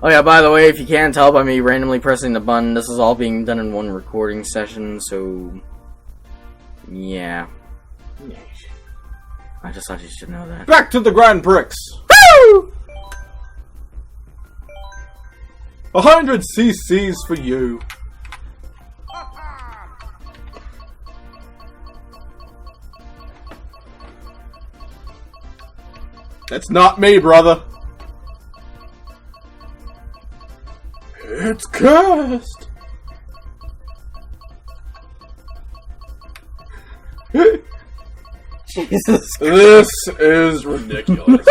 Oh yeah, by the way, if you can't tell by me randomly pressing the button, this is all being done in one recording session, so... yeah. I just thought you should know that. Back to the Grand Prix! Woo! 100 cc's for you. That's not me, brother. It's cursed. Jesus. This is ridiculous.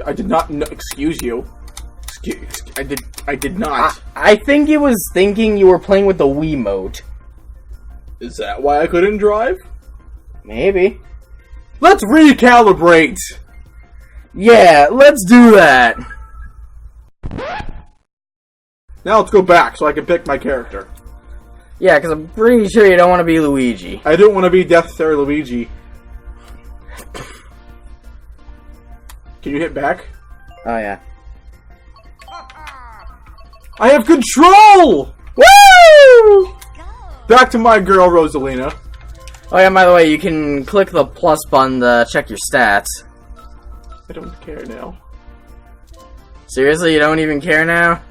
I did not know, excuse you. I did not. I think it was thinking you were playing with the Wiimote. Is that why I couldn't drive? Maybe. Let's recalibrate! Yeah, let's do that. Now let's go back so I can pick my character. Yeah, because I'm pretty sure you don't want to be Luigi. I don't want to be Death Star Luigi. Can you hit back? Oh, yeah. I have control! Woo! Back to my girl, Rosalina. Oh, yeah, by the way, you can click the plus button to check your stats. I don't care now. Seriously, you don't even care now?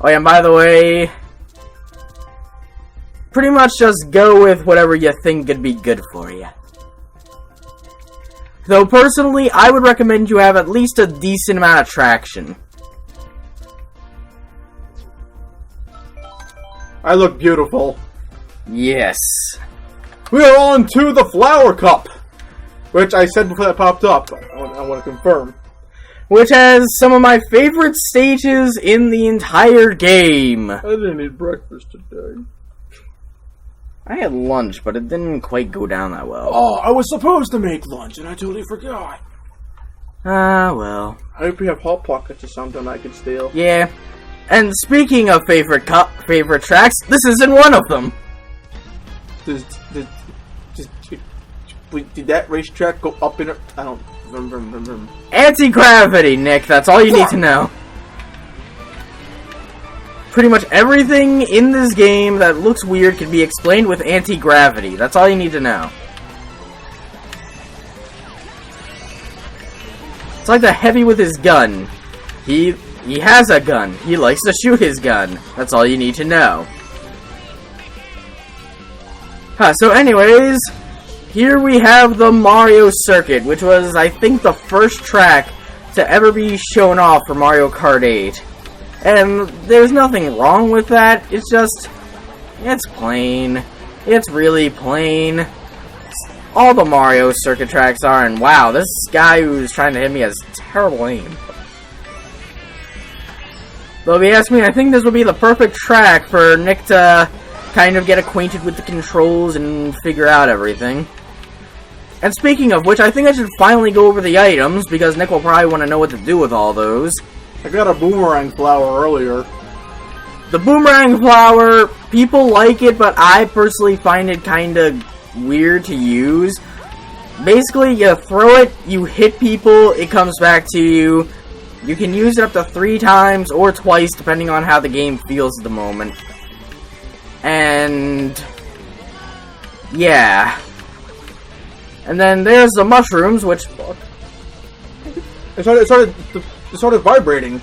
Oh, yeah, and by the way, pretty much just go with whatever you think could be good for you. Though, personally, I would recommend you have at least a decent amount of traction. I look beautiful. Yes. We are on to the Flower Cup, which I said before that popped up. I want to confirm. Which has some of my favorite stages in the entire game. I didn't eat breakfast today. I had lunch, but it didn't quite go down that well. Oh, I was supposed to make lunch, and I totally forgot. Ah, well. I hope you have Hot Pockets or something I could steal. Yeah. And speaking of favorite tracks, this isn't one of them. Did that racetrack go up in it? I don't remember. Anti-gravity, Nick. That's all you need to know. Pretty much everything in this game that looks weird can be explained with anti-gravity. That's all you need to know. It's like the heavy with his gun. He has a gun. He likes to shoot his gun. That's all you need to know. So anyways, here we have the Mario Circuit, which was, I think, the first track to ever be shown off for Mario Kart 8. And there's nothing wrong with that. It's just, it's plain. It's really plain. All the Mario Circuit tracks are, and wow, this guy who's trying to hit me has terrible aim. Though if you ask me, I think this would be the perfect track for Nick to kind of get acquainted with the controls and figure out everything. And speaking of which, I think I should finally go over the items, because Nick will probably want to know what to do with all those. I got a boomerang flower earlier. The boomerang flower, people like it, but I personally find it kind of weird to use. Basically, you throw it, you hit people, it comes back to you. You can use it up to 3 times or twice, depending on how the game feels at the moment. And yeah. And then there's the mushrooms, which it started vibrating.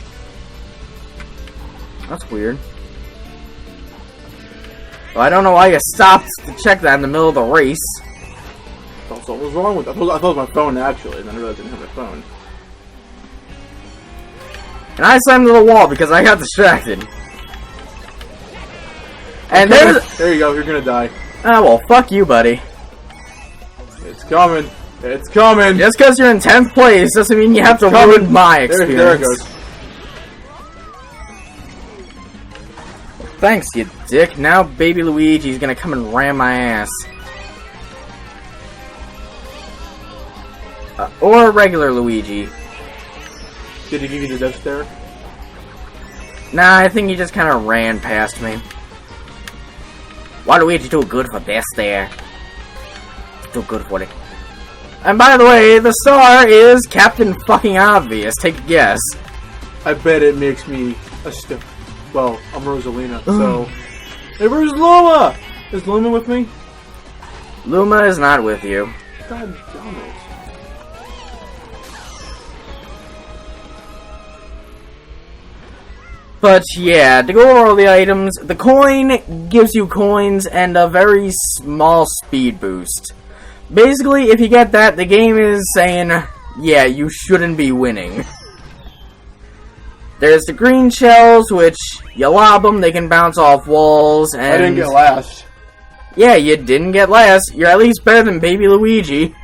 That's weird. Well, I don't know why you stopped to check that in the middle of the race. What was wrong with it? I thought it was my phone actually, and then I realized I didn't have my phone. And I slammed to the wall because I got distracted. And there you go, you're gonna die. Ah, well, fuck you, buddy. It's coming. It's coming. Just because you're in 10th place doesn't mean you have to ruin my experience. There it goes. Thanks, you dick. Now baby Luigi's gonna come and ram my ass. Or regular Luigi. Did he give you the death stare? Nah, I think he just kind of ran past me. Why Luigi too good for death stare? too good for it. And by the way, the star is Captain fucking Obvious. Take a guess. I bet it makes me a step. Well, I'm Rosalina, so. Hey, where's Luma? Is Luma with me? Luma is not with you. God damn it. But yeah, to go over all the items, the coin gives you coins and a very small speed boost. Basically, if you get that, the game is saying, yeah, you shouldn't be winning. There's the green shells, which you lob them, they can bounce off walls, and... I didn't get last. Yeah, you didn't get last. You're at least better than Baby Luigi.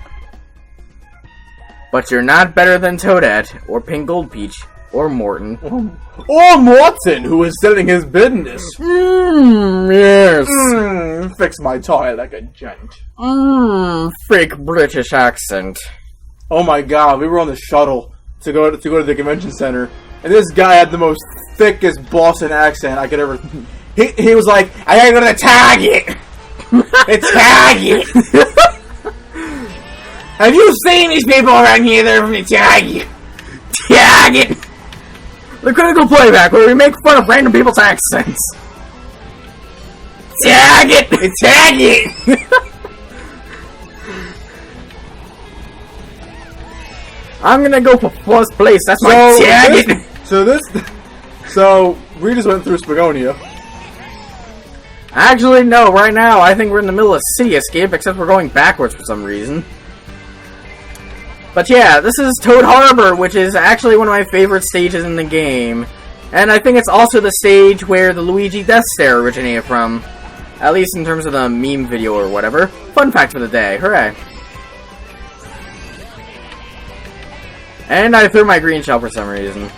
But you're not better than Toadette, or Pink Gold Peach, or Morton. Or Morton, who is selling his business. Yes. Fix my toy like a gent. Fake British accent. Oh my god, we were on the shuttle to go to the convention center, and this guy had the most thickest Boston accent I could ever... He was like, I gotta go to the Target! It's Target! Have you seen these people around here? They're from the Target! Target! The critical playback, where we make fun of random people's accents. Target! It's Target! I'm gonna go for first place. That's my target. So we just went through Spagonia. Actually, no. Right now, I think we're in the middle of City Escape, except we're going backwards for some reason. But yeah, this is Toad Harbor, which is actually one of my favorite stages in the game, and I think it's also the stage where the Luigi Death Stare originated from, at least in terms of the meme video or whatever. Fun fact for the day. Hooray! And I threw my green shell for some reason.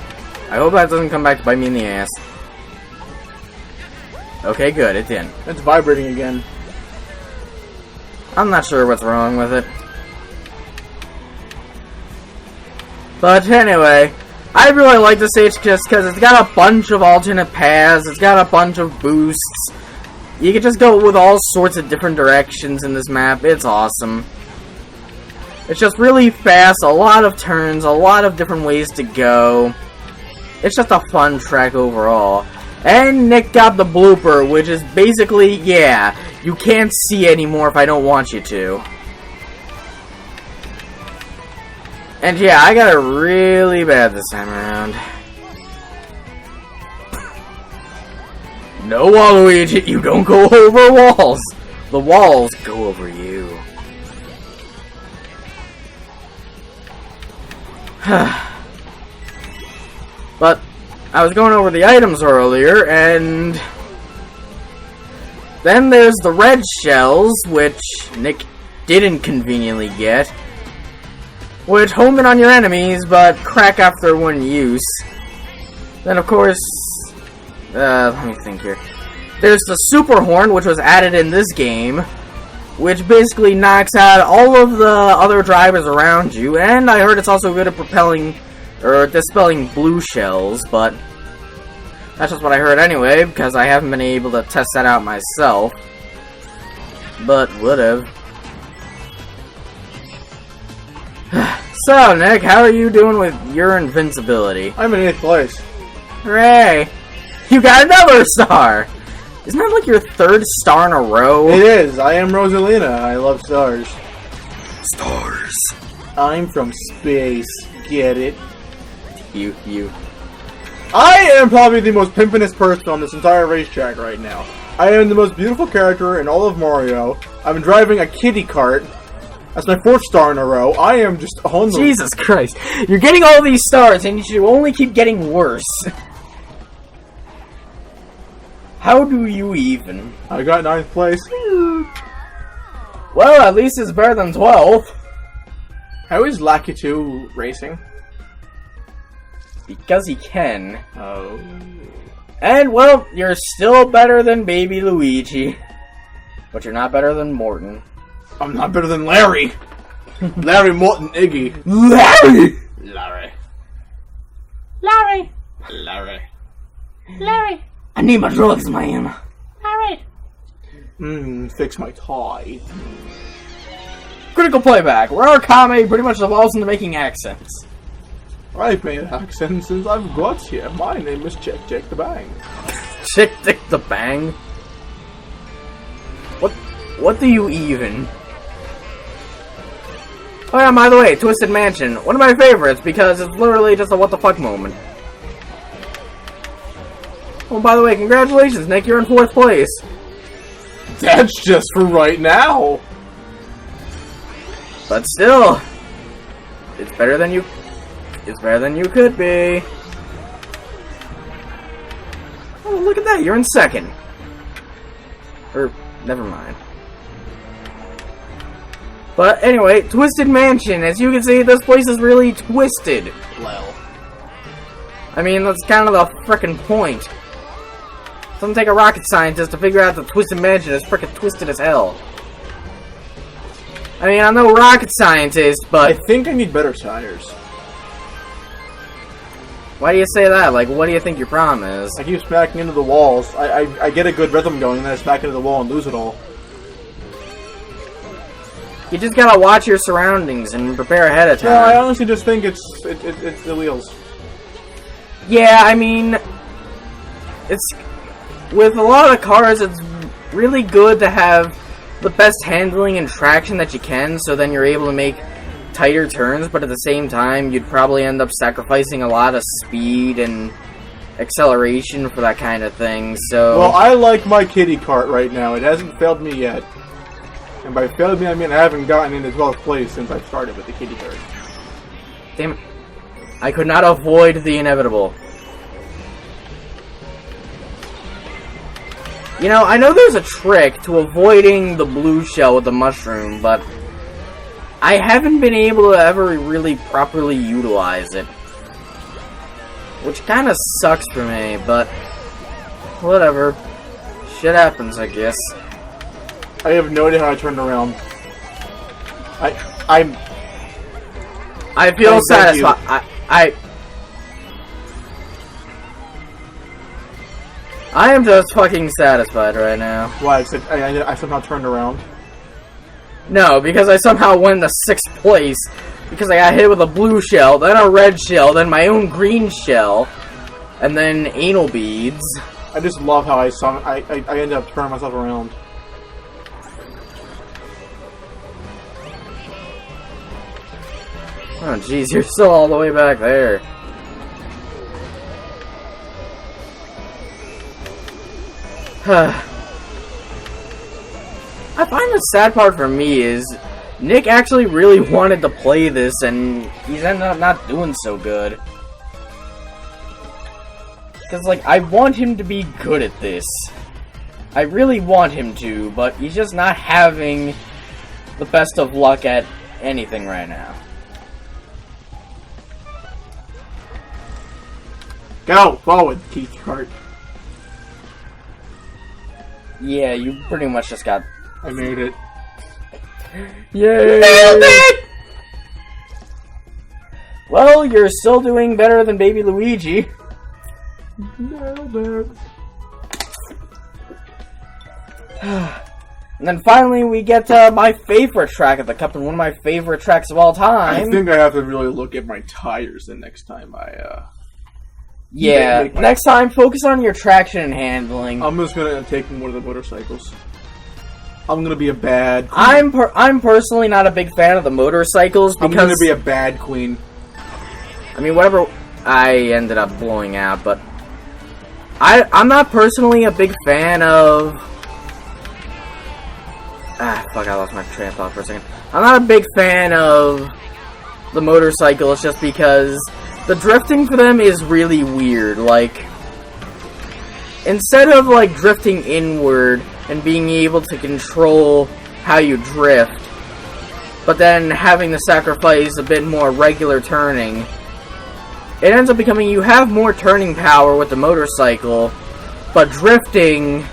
I hope that doesn't come back to bite me in the ass. Okay, good, it didn't. It's vibrating again. I'm not sure what's wrong with it. But anyway, I really like this stage just because it's got a bunch of alternate paths, it's got a bunch of boosts. You can just go with all sorts of different directions in this map, it's awesome. It's just really fast, a lot of turns, a lot of different ways to go. It's just a fun track overall. And Nick got the blooper, which is basically, yeah, you can't see anymore if I don't want you to. And yeah, I got it really bad this time around. No, Waluigi, you don't go over walls. The walls go over you. But I was going over the items earlier, and then there's the red shells, which Nick didn't conveniently get, which home in on your enemies, but crack after one use. Then, of course, let me think here. There's the Super Horn, which was added in this game, which basically knocks out all of the other drivers around you, and I heard it's also good at propelling, or dispelling blue shells, but that's just what I heard anyway, because I haven't been able to test that out myself. But, whatever. So, Nick, how are you doing with your invincibility? I'm in 8th place. Hooray! You got another star! Isn't that like your 3rd star in a row? It is. I am Rosalina. I love stars. Stars. I'm from space. Get it? You. I am probably the most pimpinest person on this entire racetrack right now. I am the most beautiful character in all of Mario. I'm driving a kitty cart. That's my 4th star in a row. I am just on the... Jesus Christ. You're getting all these stars, and you should only keep getting worse. How do you even? I got 9th place. Well, at least it's better than 12th. How is Lucky 2 racing? Because he can. Oh. And, well, you're still better than Baby Luigi. But you're not better than Morton. I'm not better than Larry. Larry, Morton, Iggy. Larry! Larry. Larry! Larry. Larry! I need my drugs, man. Larry! Fix my tie. Critical Playback, where our Kame pretty much evolves into making accents. I've made accents since I've got here. My name is Check Check the Bang. Check the Bang? What do you even? Oh yeah, by the way, Twisted Mansion, one of my favorites because it's literally just a what the fuck moment. Oh, by the way, congratulations, Nick, you're in 4th place. That's just for right now. But still, it's better than you could be. Oh, look at that, you're in 2nd. Or, never mind. But anyway, Twisted Mansion. As you can see, this place is really twisted. Well, I mean, that's kind of the frickin' point. It doesn't take a rocket scientist to figure out that Twisted Mansion is frickin' twisted as hell. I mean, I'm no rocket scientist, but... I think I need better tires. Why do you say that? Like, what do you think your problem is? I keep smacking into the walls. I get a good rhythm going, and then I smack into the wall and lose it all. You just gotta watch your surroundings and prepare ahead of time. No, I honestly just think it's the wheels. Yeah, I mean, it's with a lot of cars, it's really good to have the best handling and traction that you can, so then you're able to make tighter turns, but at the same time, you'd probably end up sacrificing a lot of speed and acceleration for that kind of thing, so... Well, I like my kitty cart right now. It hasn't failed me yet. And by failed me, I mean I haven't gotten into 12th place since I started with the kitty cart. Damn it. I could not avoid the inevitable. You know, I know there's a trick to avoiding the blue shell with the mushroom, but I haven't been able to ever really properly utilize it. Which kinda sucks for me, but whatever. Shit happens, I guess. I have no idea how I turned around. I feel satisfied. I am just fucking satisfied right now. Why? I somehow turned around. No, because I somehow won the 6th place. Because I got hit with a blue shell, then a red shell, then my own green shell, and then anal beads. I just love how I ended up turning myself around. Oh jeez, you're still all the way back there. I find the sad part for me is Nick actually really wanted to play this and he's ended up not doing so good. Because, like, I want him to be good at this. I really want him to, but he's just not having the best of luck at anything right now. Go forward, kitty cart. Yeah, you pretty much just got... I made it. Yay! Nailed it! Well, you're still doing better than Baby Luigi. Nailed it. And then finally we get to my favorite track of the cup and one of my favorite tracks of all time. I think I have to really look at my tires the next time Yeah, next time focus on your traction and handling. I'm just gonna take one of the motorcycles. I'm gonna be a bad queen. I'm personally not a big fan of the motorcycles because... I'm gonna be a bad queen. I mean, whatever I ended up blowing out, but... I'm not personally a big fan of... fuck, I lost my train of thought for a second. I'm not a big fan of the motorcycles just because the drifting for them is really weird. Like, instead of, like, drifting inward and being able to control how you drift, but then having to sacrifice a bit more regular turning, it ends up becoming you have more turning power with the motorcycle, but drifting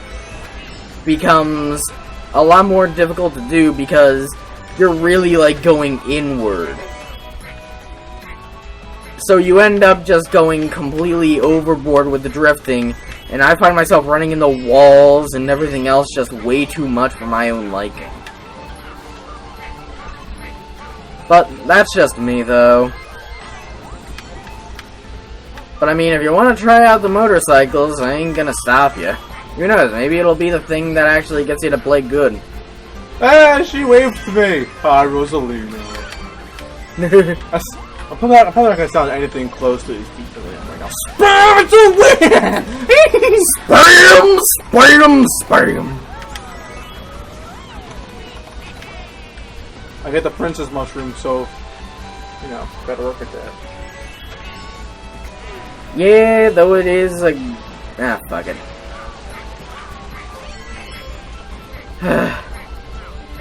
becomes a lot more difficult to do because you're really, like, going inward. So you end up just going completely overboard with the drifting, and I find myself running into walls and everything else just way too much for my own liking. But that's just me, though. But I mean, if you want to try out the motorcycles, I ain't gonna stop you. Who knows, maybe it'll be the thing that actually gets you to play good. Ah, she waved to me. Ah, Rosalina. I'm probably not gonna sound anything close to these people right now. Spam to win! Spam! Spam! Spam! I get the princess mushroom, so, you know, gotta work at that. Yeah, though it is like... Ah, fuck it.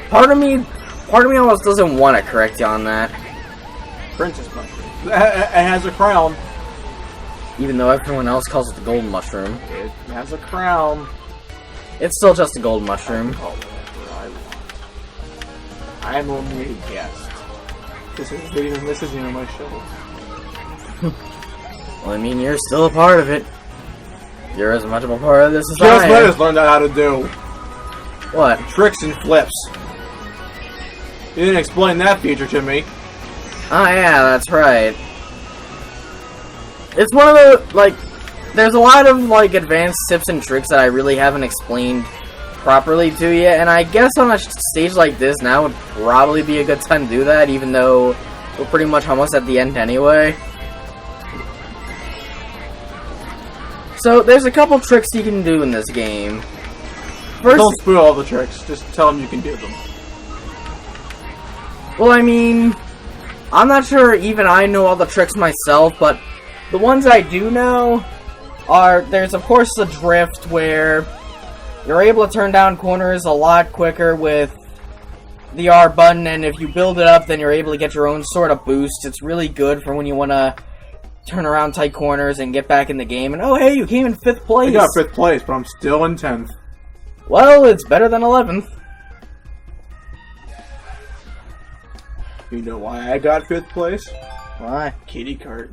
Part of me almost doesn't want to correct you on that. Princess mushroom. It has a crown. Even though everyone else calls it the golden mushroom. It has a crown. It's still just a golden mushroom. Call it whatever I want. I'm only a guest. This isn't even my show. Well, I mean, you're still a part of it. You're as much of a part of this as Just I let am. us learn how to do What? tricks and flips. You didn't explain that feature to me. Oh yeah, that's right. It's one of the, like, there's a lot of, like, advanced tips and tricks that I really haven't explained properly to you, and I guess on a stage like this now would probably be a good time to do that, even though we're pretty much almost at the end anyway. So, there's a couple tricks you can do in this game. First, Don't spoil all the tricks. Just tell them you can do them. well, I mean, I'm not sure even I know all the tricks myself, but the ones I do know are, there's of course the drift, where you're able to turn down corners a lot quicker with the R button, and if you build it up, then you're able to get your own sort of boost. It's really good for when you want to turn around tight corners and get back in the game. And oh hey, you came in 5th place! I got 5th place, but I'm still in 10th. Well, it's better than 11th. You know why I got 5th place? Why? Kitty Kart.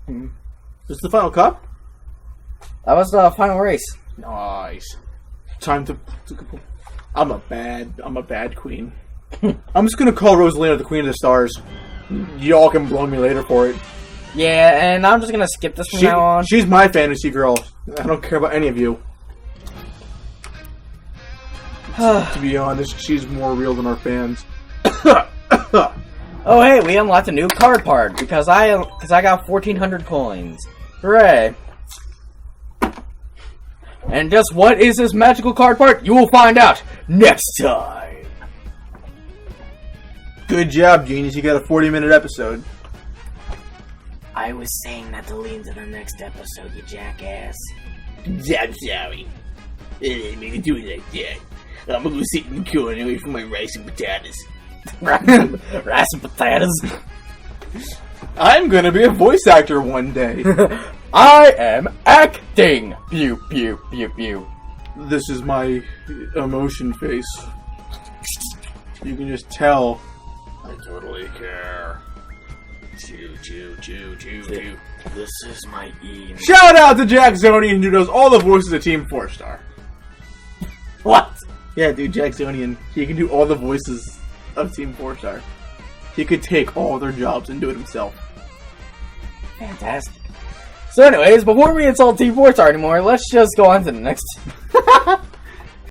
Is this the final cup? That was the final race. Nice. Time to I'm a bad queen. I'm just gonna call Rosalina the Queen of the Stars. Y'all can blow me later for it. Yeah, and I'm just gonna skip this from now on. She's my fantasy girl. I don't care about any of you. To be honest, she's more real than our fans. Oh hey, we unlocked a new card part because I got 1,400 coins. Hooray! And just what is this magical card part? You will find out next time. Good job, genius. You got a 40-minute episode. I was saying that to lead to the next episode, you jackass. I'm sorry. I didn't mean to do it like that. I'm gonna go sit in the corner away from my rice and potatoes. Rice and potatoes. I'm gonna be a voice actor one day. I am acting. Pew pew pew pew. This is my emotion face. You can just tell. I totally care. Choo choo choo choo choo. This is my email. Shout out to Jack Zonian, who does all the voices of Team 4-Star. What? Yeah, dude, Jack Zonian. He can do all the voices of Team 4-Star. He could take all their jobs and do it himself. Fantastic. So anyways, before we insult Team 4-Star anymore, let's just go on to the next